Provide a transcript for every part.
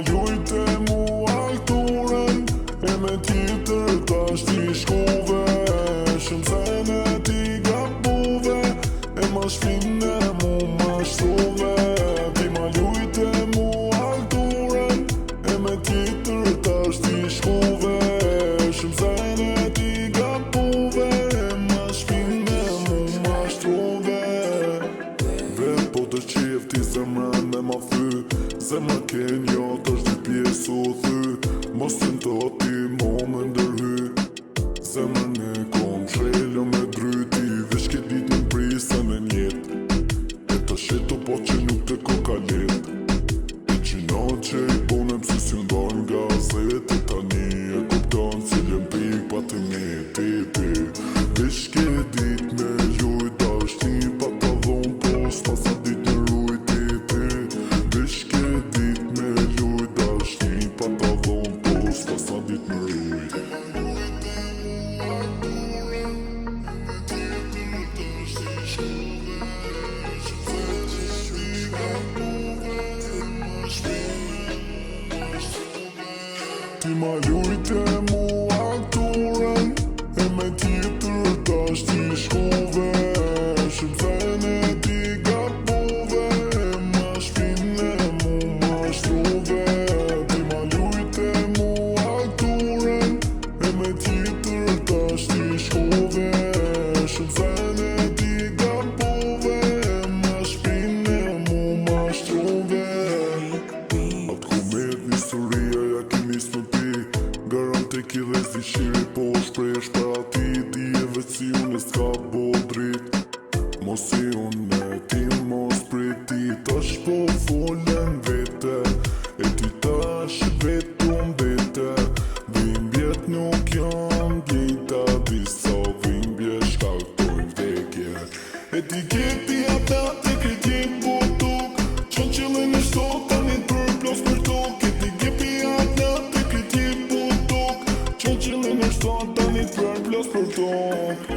lujte mua aktoren, e me tjetër tash ti shkove. Shumë sene ti gabove, e ma shpine mu ma shtrove. Ti ma lujte mua aktoren, e me tjetër tash ti shkove. Shumë sene ti gabove, e ma shpine mu ma shtrove. Vet po të qef ti zemrën me ma thy, zemra ken jo t'është dy pjesë u thy. Mos të në ti mo me ndërhy, zemrën e kom shrelo me dryti. Vesh ke dit në prisa në njet, e ta sheto po që nuk të ko kalet. E që na që i bonem si si ndar nga zet, e tani e kupton si lëmpik pa të meti. Vesh ke dit me ljujt ashti pa ta dhon pos, pa sa dit në rujti ti. Vesh ke dit me ljujt ashti pa ta dhon pos, pa sa dit në rujti. Ti ma lujte mua aktoren, e me tjetër tash ti shkove. Shumë sene ti gabove, e ma shpine mu ma shtrove. Ti ma lujte mua aktoren, e me tjetër tash ti shkove. Shumë sene ti gabove, e ma shpine mu ma shtrove. Atë komet një historia ja ki nis në ti, garante ki dhe si shiri po shpresh për ati. Ti e vetë si unë e s'ka bo drit, mos si unë e ti mos priti. Tash po folën vete, e ti tash vetëm vete. Dhimbjet nuk janë gjita, disa dhimbje shkaktojnë vdekje. Etiketi ata të kriti butuk, qënë qëllën e shtot tani për plos për tok. Etiketi ata të kriti butuk, qënë qëllën e shtot tani për plos për tok.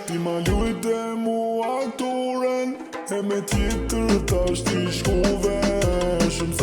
Ti ma lujte mua aktoren, e me tjetër tash ti shkove. Shumë